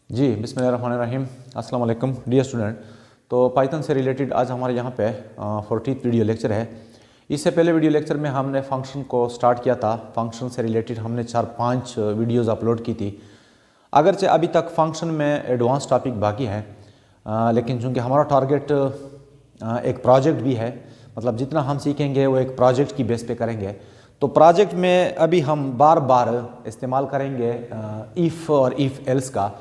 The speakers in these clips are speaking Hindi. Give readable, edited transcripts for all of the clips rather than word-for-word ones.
जी बिस्मिल्लाहिर्रहमानिर्रहीम। अस्सलाम वालेकुम डियर स्टूडेंट। तो पाइथन से रिलेटेड आज हमारे यहाँ पे 40th वीडियो लेक्चर है। इससे पहले वीडियो लेक्चर में हमने फंक्शन को स्टार्ट किया था। फंक्शन से रिलेटेड हमने 4-5 वीडियोस अपलोड की थी। अगरचे अभी तक फंक्शन में एडवांस टॉपिक बाकी है, लेकिन चूँकि हमारा टारगेट एक प्रोजेक्ट भी है, मतलब जितना हम सीखेंगे वो एक प्रोजेक्ट की बेस पे करेंगे। तो प्रोजेक्ट में अभी हम बार बार इस्तेमाल करेंगे इफ़ और इफ़ एल्स का।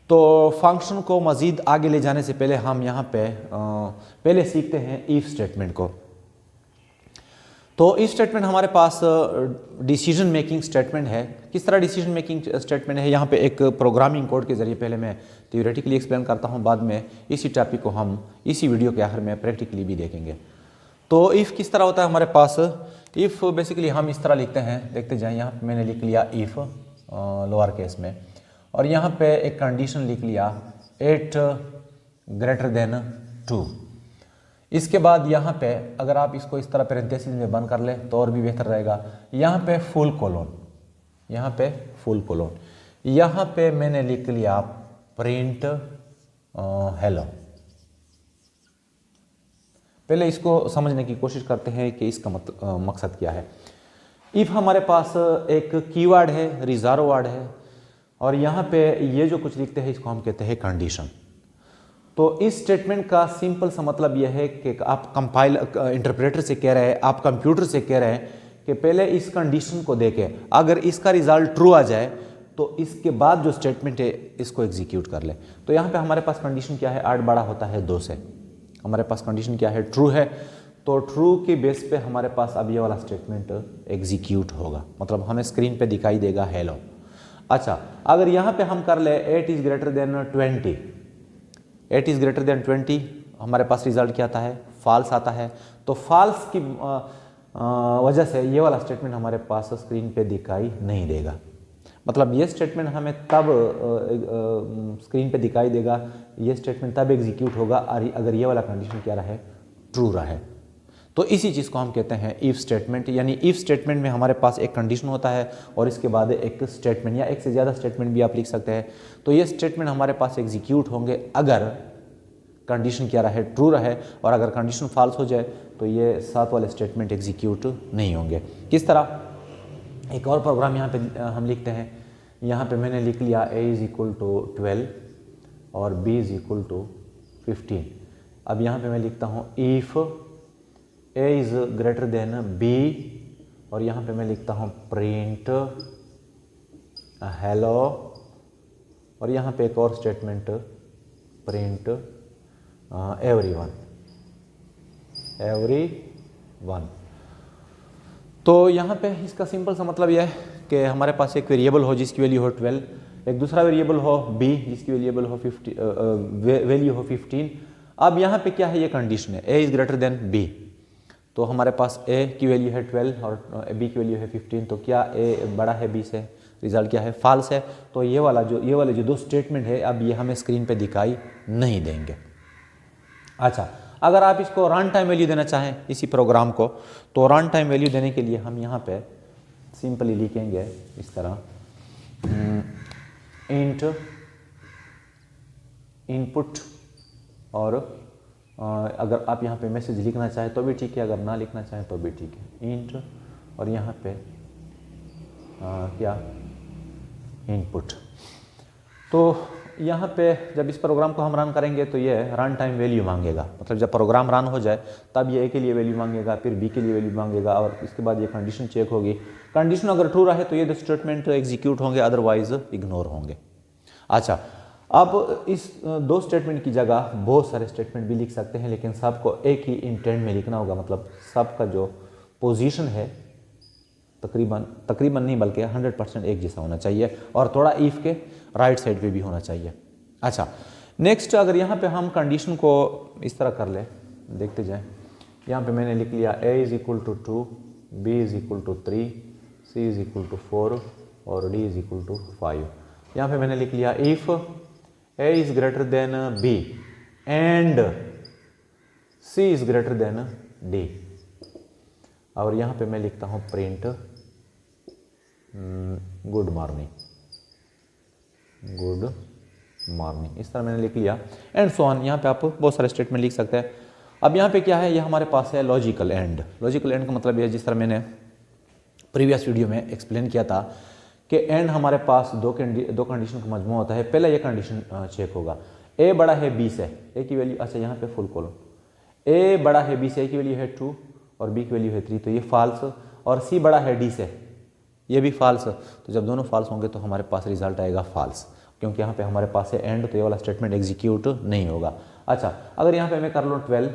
तो फंक्शन को मज़ीद आगे ले जाने से पहले हम यहाँ पे पहले सीखते हैं इफ़ स्टेटमेंट को। तो इफ स्टेटमेंट हमारे पास डिसीजन मेकिंग स्टेटमेंट है। किस तरह डिसीजन मेकिंग स्टेटमेंट है, यहाँ पे एक प्रोग्रामिंग कोड के ज़रिए पहले मैं थ्योरेटिकली एक्सप्लेन करता हूँ, बाद में इसी टॉपिक को हम इसी वीडियो के आखिर में प्रैक्टिकली भी देखेंगे। तो इफ़ किस तरह होता है हमारे पास, इफ़ बेसिकली हम इस तरह लिखते हैं, देखते जाएँ। यहाँ पे मैंने लिख लिया इफ़ लोअर केस में, और यहाँ पे एक कंडीशन लिख लिया 8 ग्रेटर देन 2। इसके बाद यहाँ पे अगर आप इसको इस तरह पेरेंथेसिस में बंद कर ले तो और भी बेहतर रहेगा। यहाँ पे फुल कोलोन, यहाँ पे फुल कोलोन, यहाँ पे मैंने लिख लिया प्रिंट हेलो। पहले इसको समझने की कोशिश करते हैं कि इसका मकसद क्या है। इफ़ हमारे पास एक कीवर्ड है, रिजर्व वर्ड है, और यहाँ पे ये जो कुछ लिखते हैं इसको हम कहते हैं कंडीशन। तो इस स्टेटमेंट का सिंपल सा मतलब यह है कि आप कंपाइल इंटरप्रेटर से कह रहे हैं, आप कंप्यूटर से कह रहे हैं कि पहले इस कंडीशन को देखें, अगर इसका रिजल्ट ट्रू आ जाए तो इसके बाद जो स्टेटमेंट है इसको एग्जीक्यूट कर ले। तो यहाँ पे हमारे पास कंडीशन क्या है, 8 बड़ा होता है 2 से। हमारे पास कंडीशन क्या है, ट्रू है। तो ट्रू के बेस पे हमारे पास अब ये वाला स्टेटमेंट एग्जीक्यूट होगा, मतलब हमें स्क्रीन पे दिखाई देगा हेलो। अच्छा, अगर यहाँ पे हम कर ले 8 is greater than 20, 8 is greater than 20, हमारे पास रिजल्ट क्या आता है, फॉल्स आता है। तो फॉल्स की वजह से ये वाला स्टेटमेंट हमारे पास स्क्रीन पे दिखाई नहीं देगा। मतलब ये स्टेटमेंट हमें तब स्क्रीन पे दिखाई देगा, ये स्टेटमेंट तब एग्जीक्यूट होगा अगर ये वाला कंडीशन क्या रहे, ट्रू रहे। तो इसी चीज़ को हम कहते हैं इफ़ स्टेटमेंट। यानी इफ़ स्टेटमेंट में हमारे पास एक कंडीशन होता है और इसके बाद एक स्टेटमेंट या एक से ज़्यादा स्टेटमेंट भी आप लिख सकते हैं। तो ये स्टेटमेंट हमारे पास एग्जीक्यूट होंगे अगर कंडीशन क्या रहे, ट्रू रहे, और अगर कंडीशन फॉल्स हो जाए तो ये 7 वाले स्टेटमेंट एग्जीक्यूट नहीं होंगे। किस तरह, एक और प्रोग्राम यहाँ पे हम लिखते हैं। यहाँ पे मैंने लिख लिया a इज़ इक्वल टू 12 और b इज़ इक्वल टू 15। अब यहाँ पे मैं लिखता हूँ if a is greater then b, और यहाँ पे मैं लिखता हूँ प्रिंट हेलो, और यहाँ पे एक और स्टेटमेंट प्रिंट एवरीवन। तो यहाँ पे इसका सिंपल सा मतलब यह है कि हमारे पास एक वेरिएबल हो जिसकी वैल्यू हो 12, एक दूसरा वेरिएबल हो b जिसकी वेरिएबल हो 15। अब यहाँ पे क्या है, ये कंडीशन है a is greater then b। तो हमारे पास a की वैल्यू है 12 और b की वैल्यू है 15। तो क्या a बड़ा है b से, रिजल्ट क्या है, फॉल्स है। तो ये वाले जो 2 स्टेटमेंट है अब ये हमें स्क्रीन पे दिखाई नहीं देंगे। अच्छा, अगर आप इसको रन टाइम वैल्यू देना चाहें इसी प्रोग्राम को, तो रन टाइम वैल्यू देने के लिए हम यहाँ पे सिंपली लिखेंगे इस तरह इंट इनपुट, और अगर आप यहाँ पे मैसेज लिखना चाहें तो भी ठीक है, अगर ना लिखना चाहें तो भी ठीक है, इंट और यहाँ पे क्या इनपुट। तो यहाँ पे जब इस प्रोग्राम को हम रन करेंगे तो ये रन टाइम वैल्यू मांगेगा, मतलब जब प्रोग्राम रन हो जाए तब ये a के लिए वैल्यू मांगेगा, फिर b के लिए वैल्यू मांगेगा, और इसके बाद ये कंडीशन चेक होगी। कंडीशन अगर ट्रू रहे तो ये 2 स्टेटमेंट एग्जीक्यूट होंगे, अदरवाइज इग्नोर होंगे। अच्छा, अब इस 2 स्टेटमेंट की जगह बहुत सारे स्टेटमेंट भी लिख सकते हैं, लेकिन सबको एक ही इंटेंट में लिखना होगा। मतलब सबका जो पोजीशन है तकरीबन नहीं बल्कि 100% एक जैसा होना चाहिए, और थोड़ा इफ़ के राइट साइड पे भी होना चाहिए। अच्छा, नेक्स्ट अगर यहाँ पे हम कंडीशन को इस तरह कर ले, देखते जाएं। यहाँ पे मैंने लिख लिया a is equal to 2, b is equal to 3, c is equal to 4 और d इज़ इक्वल टू 5। यहाँ पे मैंने लिख लिया if a is greater then b and c is greater then d, और यहाँ पे मैं लिखता हूँ प्रिंट गुड मॉर्निंग। मॉर्निंग। इस तरह मैंने लिख लिया एंड सो ऑन। यहाँ पे आप बहुत सारे स्टेटमेंट लिख सकते हैं। अब यहाँ पे क्या है, ये हमारे पास है लॉजिकल एंड। लॉजिकल एंड का मतलब ये है, जिस तरह मैंने प्रीवियस वीडियो में एक्सप्लेन किया था कि एंड हमारे पास दो कंडीशन का मजमू होता है। पहला ये कंडीशन चेक होगा, ए बड़ा है बी से, ए की वैल्यू, अच्छा यहाँ पे फुल कॉलम, ए बड़ा है बी से, ए की वैल्यू है 2 और बी की वैल्यू है 3, तो ये फॉल्स। और सी बड़ा है डी से, ये भी फॉल्स। तो जब दोनों फॉल्स होंगे तो हमारे पास रिजल्ट आएगा फॉल्स, क्योंकि यहाँ पे हमारे पास है एंड, तो ये वाला स्टेटमेंट एग्जीक्यूट नहीं होगा। अच्छा, अगर यहाँ पे मैं कर लूँ 12,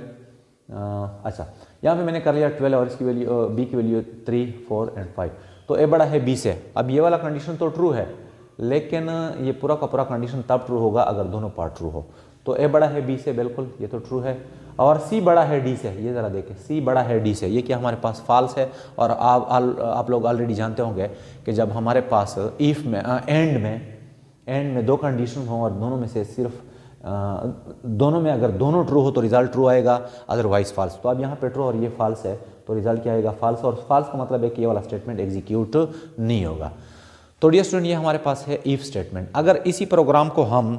अच्छा यहाँ पे मैंने कर लिया 12 और इसकी वैल्यू बी की वैल्यू 3, 4 एंड 5, तो ए बड़ा है बी से। अब ये वाला कंडीशन तो ट्रू है, लेकिन ये पूरा का पूरा कंडीशन तब ट्रू होगा अगर दोनों पार्ट ट्रू हो। तो ए बड़ा है बी से, बिल्कुल ये तो ट्रू है। और सी बड़ा है डी से, ये ज़रा देखें, सी बड़ा है डी से, ये क्या हमारे पास फॉल्स है। और आप लोग ऑलरेडी जानते होंगे कि जब हमारे पास इफ में एंड में दो कंडीशन हो और दोनों में से सिर्फ दोनों में अगर दोनों ट्रू हो तो रिजल्ट ट्रू आएगा, अदरवाइज फॉल्स। तो अब यहाँ पे ट्रू और ये फॉल्स है, तो रिजल्ट क्या आएगा, फॉल्स। और फॉल्स का मतलब है कि ये वाला स्टेटमेंट एग्जीक्यूट नहीं होगा। तो डियर स्टूडेंट, ये हमारे पास है इफ स्टेटमेंट। अगर इसी प्रोग्राम को हम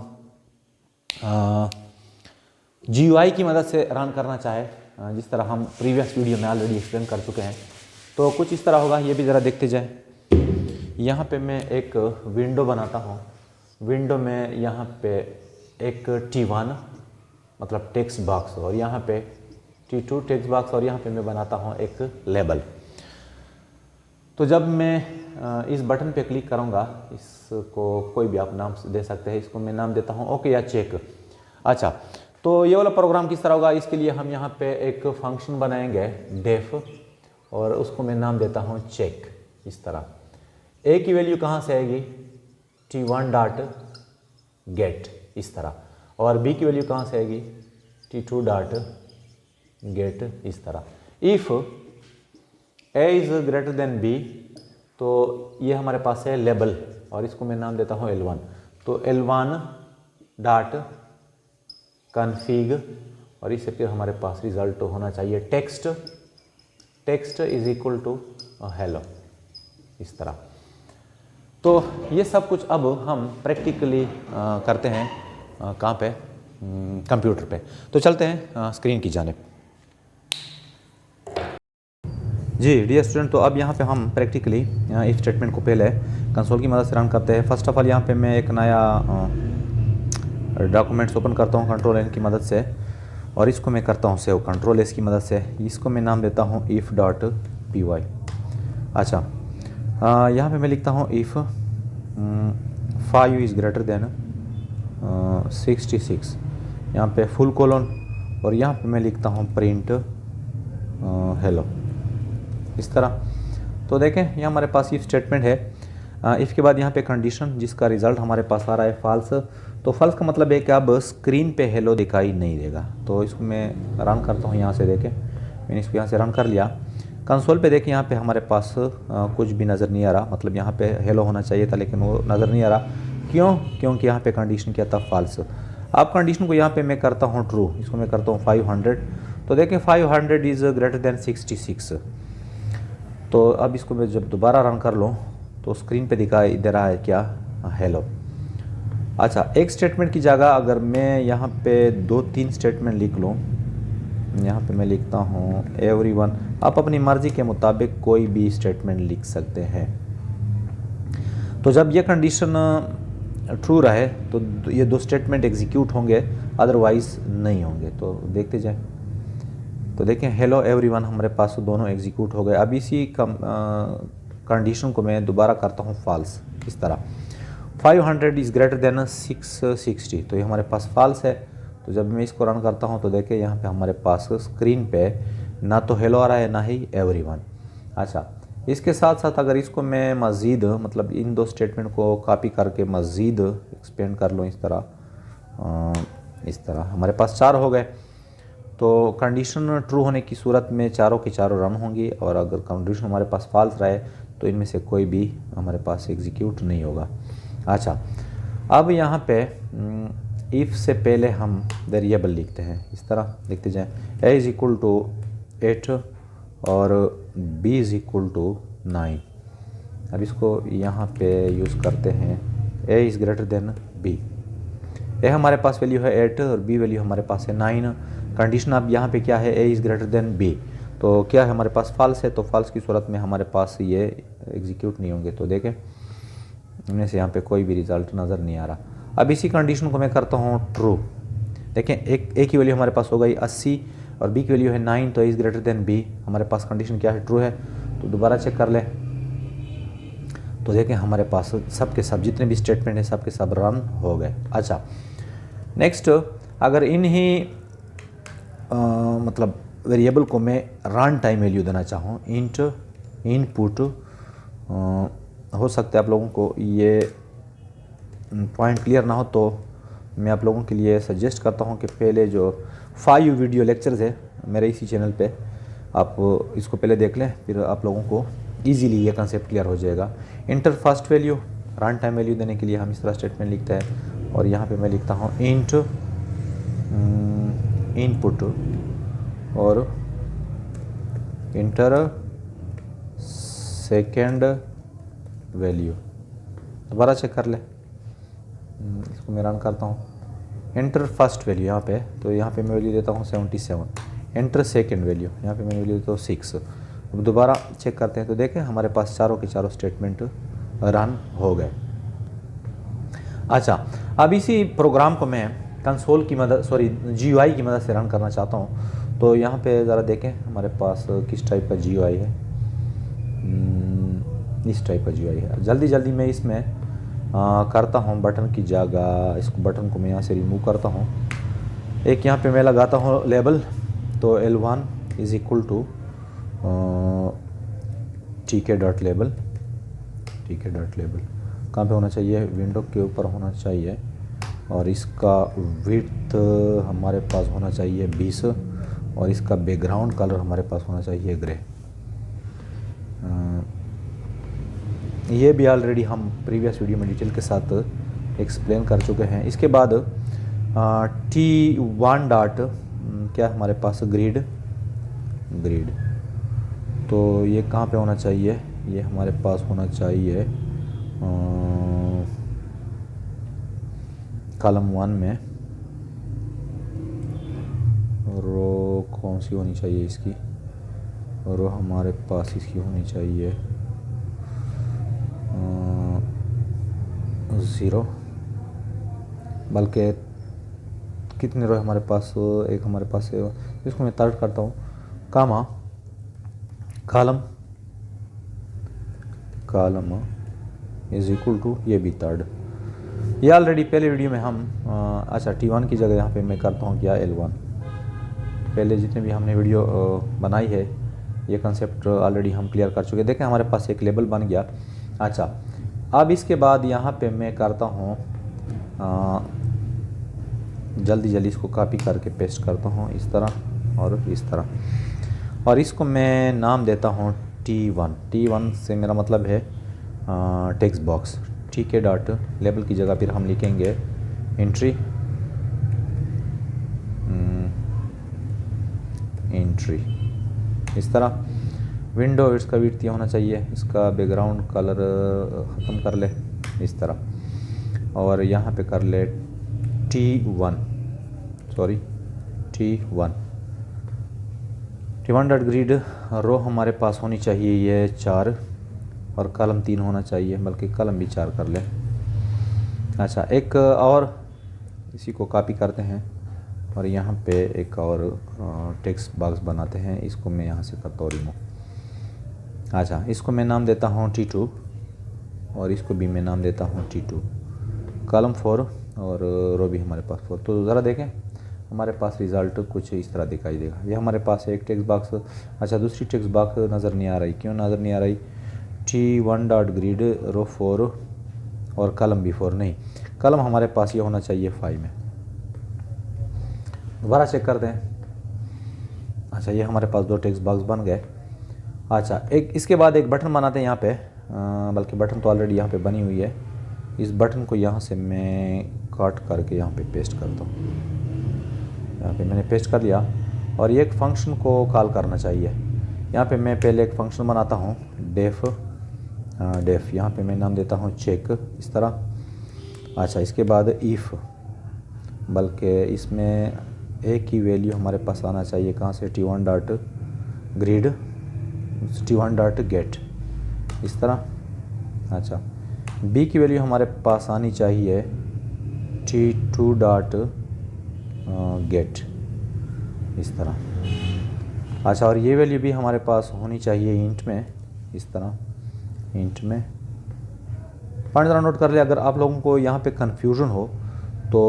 GUI की मदद से रन करना चाहे, जिस तरह हम प्रीवियस वीडियो में ऑलरेडी एक्सप्लेन कर चुके हैं, तो कुछ इस तरह होगा। ये भी ज़रा देखते जाएं। यहाँ पे मैं एक विंडो बनाता हूँ। विंडो में यहाँ पे एक T1 मतलब टेक्स्ट बॉक्स, और यहाँ पे T2 टेक्स्ट बॉक्स, और यहाँ पे मैं बनाता हूँ एक लेबल। तो जब मैं इस बटन पे क्लिक करूँगा, इसको कोई भी आप नाम दे सकते हैं, इसको मैं नाम देता हूँ ओके या चेक। अच्छा, तो ये वाला प्रोग्राम किस तरह होगा, इसके लिए हम यहाँ पे एक फंक्शन बनाएंगे डेफ, और उसको मैं नाम देता हूँ चेक। इस तरह ए की वैल्यू कहाँ से आएगी, T1 डॉट गेट, इस तरह। और बी की वैल्यू कहाँ से आएगी, T2 डॉट गेट, इस तरह। If A is greater than B, तो ये हमारे पास है लेबल, और इसको मैं नाम देता हूँ L1। तो L1 डॉट कन्फिग, और इससे फिर हमारे पास रिजल्ट होना चाहिए text is equal to hello, इस तरह। तो ये सब कुछ अब हम प्रैक्टिकली करते हैं कहाँ पे, कंप्यूटर पे। तो चलते हैं स्क्रीन की जानिब। जी डियर स्टूडेंट, तो अब यहाँ पे हम प्रैक्टिकली इफ स्टेटमेंट को पहले कंसोल की मदद से रन करते हैं। फर्स्ट ऑफ ऑल यहाँ पे मैं एक नया डॉक्यूमेंट्स ओपन करता हूँ कंट्रोल एन की मदद से, और इसको मैं करता हूँ सेव कंट्रोल एस की मदद से। इसको मैं नाम देता हूँ इफ़ डॉट py। अच्छा, यहाँ पे मैं लिखता हूँ इफ़ 5 इज़ ग्रेटर देन 66, यहाँ पे फुल कोलन, और यहाँ पे मैं लिखता हूँ प्रिंट हेलो, इस तरह। तो देखें ये हमारे पास इफ स्टेटमेंट है। इफ़ के बाद यहाँ पे कंडीशन जिसका रिज़ल्ट हमारे पास आ रहा है फॉल्स। तो फॉल्स का मतलब है कि अब स्क्रीन पे हेलो दिखाई नहीं देगा। तो इसको मैं रन करता हूँ यहाँ से, देखें मैंने इसको यहाँ से रन कर लिया। कंसोल पे देखें यहाँ पे हमारे पास कुछ भी नज़र नहीं आ रहा, मतलब यहाँ पे हेलो होना चाहिए था लेकिन वो नज़र नहीं आ रहा। क्यों? क्योंकि यहाँ पे कंडीशन क्या था, फॉल्स। अब कंडीशन को यहाँ पे मैं करता हूँ ट्रू, इसको मैं करता हूँ 500। तो देखें 500 इज़ ग्रेटर देन 66। तो अब इसको मैं जब दोबारा रन कर लूँ तो स्क्रीन पे दिखाई दे रहा है क्या, हेलो। अच्छा, एक स्टेटमेंट की जगह अगर मैं यहाँ पे 2-3 स्टेटमेंट लिख लूँ, यहाँ पे मैं लिखता हूँ एवरीवन। आप अपनी मर्ज़ी के मुताबिक कोई भी स्टेटमेंट लिख सकते हैं। तो जब ये कंडीशन ट्रू रहे तो ये 2 स्टेटमेंट एग्जीक्यूट होंगे, अदरवाइज़ नहीं होंगे। तो देखते जाएं। तो देखें हेलो एवरीवन हमारे पास दोनों एग्जीक्यूट हो गए। अब इसी कंडीशन को मैं दोबारा करता हूँ फॉल्स, इस तरह 500 इज़ ग्रेटर देन 660, तो ये हमारे पास फॉल्स है। तो जब मैं इसको रन करता हूँ तो देखें यहाँ पे हमारे पास स्क्रीन पे ना तो हेलो आ रहा है ना ही एवरीवन। अच्छा, इसके साथ साथ अगर इसको मैं मज़ीद मतलब इन 2 स्टेटमेंट को कॉपी करके मज़ीद एक्सपेंड कर लूँ, इस तरह हमारे पास 4 हो गए। तो कंडीशन ट्रू होने की सूरत में चारों की चारों रन होंगी, और अगर कंडीशन हमारे पास फॉल्स रहे तो इनमें से कोई भी हमारे पास एग्जीक्यूट नहीं होगा। अच्छा, अब यहाँ पे इफ़ से पहले हम वेरिएबल लिखते हैं, इस तरह लिखते जाएं a इज़ इक्वल टू 8 और b इज़ इक्वल टू 9। अब इसको यहाँ पे यूज़ करते हैं a is greater then b। ए हमारे पास वैल्यू है 8 और बी वैल्यू हमारे पास है 9। कंडीशन अब यहाँ पे क्या है, A is greater than B, तो क्या है हमारे पास फॉल्स है, तो फॉल्स की सूरत में हमारे पास ये एग्जीक्यूट नहीं होंगे। तो देखें इनमें से यहाँ पे कोई भी रिजल्ट नज़र नहीं आ रहा। अब इसी कंडीशन को मैं करता हूँ ट्रू। देखें ए की वैल्यू हमारे पास हो गई 80 और बी की वैल्यू है 9, तो इज़ ग्रेटर देन बी, हमारे पास कंडीशन क्या है, ट्रू है। तो दोबारा चेक कर लें, तो देखें हमारे पास सब के सब जितने भी स्टेटमेंट हैं सब के सब रन हो गए। अच्छा, नेक्स्ट अगर इन्हीं मतलब वेरिएबल को मैं रन टाइम वैल्यू देना चाहूँ, इंट इनपुट, हो सकता है आप लोगों को ये पॉइंट क्लियर ना हो, तो मैं आप लोगों के लिए सजेस्ट करता हूँ कि पहले जो 5 वीडियो लेक्चर्स है मेरे इसी चैनल पे, आप इसको पहले देख लें, फिर आप लोगों को इजीली ये कंसेप्ट क्लियर हो जाएगा। Inter first value, run time value देने के लिए हम इस तरह स्टेटमेंट लिखते हैं, और यहाँ पे मैं लिखता हूँ इंट इनपुट और इंटर सेकेंड वैल्यू। दोबारा चेक कर ले, इसको मैं रन करता हूँ। एंटर फर्स्ट वैल्यू यहाँ पे, तो यहाँ पे मैं वैल्यू देता हूँ 77। एंटर सेकेंड वैल्यू, यहाँ पे मैं वैल्यू देता हूँ 6। अब दोबारा चेक करते हैं, तो देखें हमारे पास चारों के चारों स्टेटमेंट रन हो गए। अच्छा, अब इसी प्रोग्राम को मैं कंसोल की मदद GUI की मदद से रन करना चाहता हूँ। तो यहाँ पे ज़रा देखें हमारे पास किस टाइप का GUI है। इस टाइप का GUI है। जल्दी जल्दी मैं इसमें करता हूँ बटन की जगह, इसको बटन को मैं यहाँ से रिमूव करता हूँ। एक यहाँ पे मैं लगाता हूँ लेबल, तो L1 is equal to tk.label। tk.label कहाँ पे होना चाहिए, विंडो के ऊपर होना चाहिए, और इसका विड्थ हमारे पास होना चाहिए 20, और इसका बैकग्राउंड कलर हमारे पास होना चाहिए ग्रे। ये भी ऑलरेडी हम प्रीवियस वीडियो में डिटेल के साथ एक्सप्लेन कर चुके हैं। इसके बाद T1 डॉट क्या हमारे पास ग्रिड, तो ये कहाँ पे होना चाहिए, ये हमारे पास होना चाहिए कॉलम 1 में। रो कौन सी होनी चाहिए इसकी, रो हमारे पास इसकी होनी चाहिए 0, बल्कि कितने रो हमारे पास, एक हमारे पास है, इसको मैं थर्ड करता हूँ, कामा कॉलम इज इक्वल टू, ये भी थर्ड। ये ऑलरेडी पहले वीडियो में हम अच्छा T1 की जगह यहाँ पे मैं करता हूँ क्या L1। पहले जितने भी हमने वीडियो बनाई है ये कंसेप्ट ऑलरेडी हम क्लियर कर चुके हैं। देखें हमारे पास एक लेबल बन गया। अच्छा, अब इसके बाद यहाँ पे मैं करता हूँ जल्दी जल्दी इसको कॉपी करके पेस्ट करता हूँ इस तरह और इस तरह, और इसको मैं नाम देता हूँ T1 से मेरा मतलब है text box. tk dot label की जगह फिर हम लिखेंगे एंट्री इस तरह। विंडो इसका विड्थ होना चाहिए, इसका बैकग्राउंड कलर ख़त्म कर ले इस तरह, और यहाँ पे कर ले T1 डॉट ग्रिड। रो हमारे पास होनी चाहिए ये 4, और कॉलम 3 होना चाहिए, बल्कि कॉलम भी 4 कर ले। अच्छा, एक और इसी को कॉपी करते हैं और यहाँ पे एक और टेक्स्ट बॉक्स बनाते हैं, इसको मैं यहाँ से करता हूँ रिमूव। अच्छा, इसको मैं नाम देता हूँ T2 और इसको भी मैं नाम देता हूँ T2, कॉलम 4 और रो भी हमारे पास 4। तो ज़रा देखें हमारे पास रिज़ल्ट कुछ इस तरह दिखाई देगा। ये हमारे पास एक टेक्स्ट बॉक्स। अच्छा, दूसरी टेक्स्ट बॉक्स नज़र नहीं आ रही, क्यों नज़र नहीं आ रही, T1 डॉट ग्रिड रो 4 और कॉलम भी 4 नहीं, कॉलम हमारे पास ये होना चाहिए 5 में। दोबारा चेक करते हैं। अच्छा, ये हमारे पास 2 टेक्स्ट बॉक्स बन गए। अच्छा, एक इसके बाद एक बटन बनाते हैं यहाँ पे, बल्कि बटन तो ऑलरेडी यहाँ पे बनी हुई है। इस बटन को यहाँ से मैं काट करके यहाँ पे पेस्ट करता हूँ। यहाँ पे मैंने पेस्ट कर लिया, और ये एक फंक्शन को कॉल करना चाहिए। यहाँ पे मैं पहले एक फंक्शन बनाता हूँ डेफ, यहाँ पे मैं नाम देता हूँ चेक इस तरह। अच्छा, इसके बाद इफ़ बल्कि इसमें ए की वैल्यू हमारे पास आना चाहिए कहाँ से, T1 dot grid, T1 dot get, इस तरह। अच्छा, बी की वैल्यू हमारे पास आनी चाहिए T2 डॉट गेट, इस तरह। अच्छा, और ये वैल्यू भी हमारे पास होनी चाहिए इंट में, इस तरह इंट में। पॉइंट ज़रा नोट कर ले, अगर आप लोगों को यहाँ पे कन्फ्यूज़न हो तो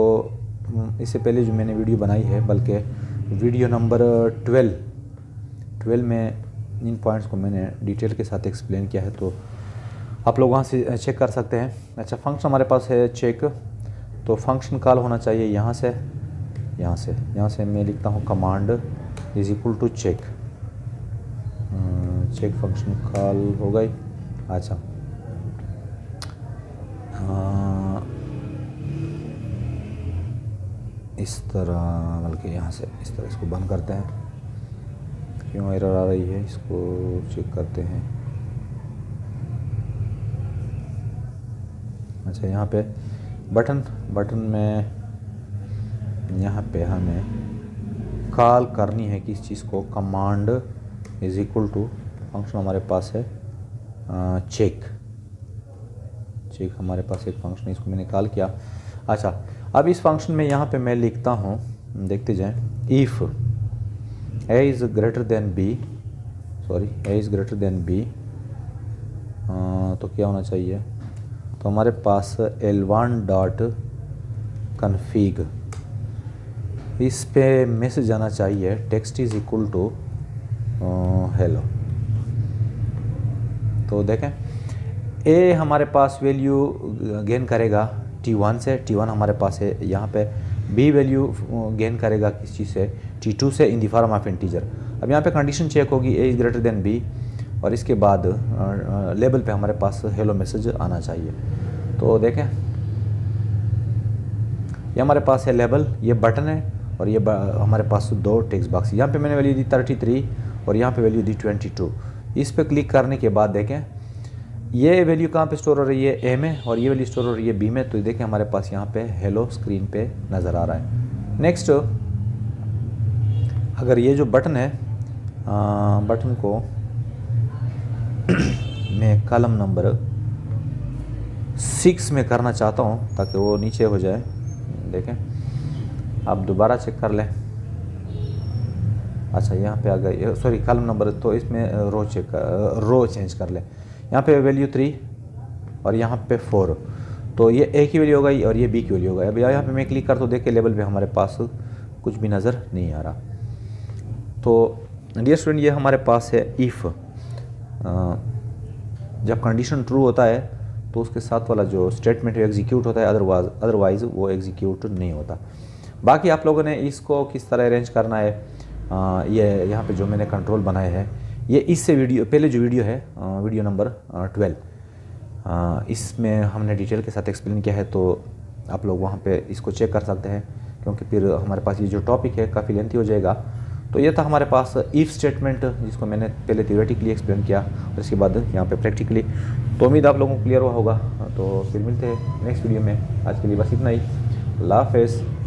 इससे पहले जो मैंने वीडियो बनाई है, बल्कि वीडियो नंबर 12 में इन पॉइंट्स को मैंने डिटेल के साथ एक्सप्लेन किया है, तो आप लोग वहाँ से चेक कर सकते हैं। अच्छा, फंक्शन हमारे पास है चेक, तो फंक्शन कॉल होना चाहिए यहाँ से मैं लिखता हूँ command is equal to check, check function call हो गई। अच्छा, इस तरह, बल्कि यहाँ से इस तरह इसको बंद करते हैं, क्यों एरर आ रही है इसको चेक करते हैं। अच्छा, यहाँ पे बटन में यहाँ पे हमें कॉल करनी है किस चीज़ को, command is equal to function हमारे पास है चेक हमारे पास एक फंक्शन है, इसको मैंने कॉल किया। अच्छा, अब इस फंक्शन में यहाँ पे मैं लिखता हूँ, देखते जाएं, if a is greater then b, तो क्या होना चाहिए, तो हमारे पास L1 डॉट कन्फिग, इस पे मैसेज आना चाहिए text is equal to hello. तो देखें, ए हमारे पास वैल्यू गेन करेगा T1 से, T1 हमारे पास है यहाँ पे। बी वैल्यू गेन करेगा किस चीज़ से, T2 से in the form of integer. अब यहाँ पे कंडीशन चेक होगी A is greater than B, और इसके बाद लेबल पे हमारे पास हेलो मैसेज आना चाहिए। तो देखें, ये हमारे पास है लेबल, ये बटन है, और ये हमारे पास दो टेक्स्ट बॉक्स। यहाँ पे मैंने वैल्यू दी 33 और यहाँ पे वैल्यू दी 22। इस पे क्लिक करने के बाद देखें, ये वैल्यू कहाँ पे स्टोर हो रही है, ए में, और ये वैल्यू स्टोर हो रही है बी में। तो देखें हमारे पास यहाँ पे हेलो स्क्रीन पे नज़र आ रहा है। नेक्स्ट, अगर ये जो बटन है, बटन को मैं कॉलम नंबर 6 में करना चाहता हूँ ताकि वो नीचे हो जाए। देखें, आप दोबारा चेक कर लें। अच्छा, यहाँ पे आ गई, सॉरी कॉलम नंबर, तो इसमें रो चेंज कर लें। यहाँ पे वैल्यू 3 और यहाँ पे 4, तो ये ए की वैल्यू हो गई और ये बी की वैल्यू हो गई। अब यहाँ पे मैं क्लिक कर तो देखे लेवल पे हमारे पास कुछ भी नज़र नहीं आ रहा। तो डियर स्टूडेंट, ये हमारे पास है इफ़, जब कंडीशन ट्रू होता है तो उसके साथ वाला जो स्टेटमेंट है एग्जीक्यूट होता है, अदरवाइज़ वो एग्जीक्यूट नहीं होता। बाकी आप लोगों ने इसको किस तरह अरेंज करना है, ये यहाँ पे जो मैंने कंट्रोल बनाए हैं, ये इससे पहले जो वीडियो है, वीडियो नंबर 12, इसमें हमने डिटेल के साथ एक्सप्लेन किया है, तो आप लोग वहाँ पे इसको चेक कर सकते हैं, क्योंकि फिर हमारे पास ये जो टॉपिक है काफ़ी लेंथी हो जाएगा। तो ये था हमारे पास इफ़ स्टेटमेंट, जिसको मैंने पहले थियोरेटिकली एक्सप्लेन किया और इसके बाद यहाँ पे प्रैक्टिकली। तो उम्मीद आप लोगों को क्लियर हुआ होगा। तो फिर मिलते हैं नेक्स्ट वीडियो में। आज के लिए बस इतना ही। अल्लाह हाफ़िज़।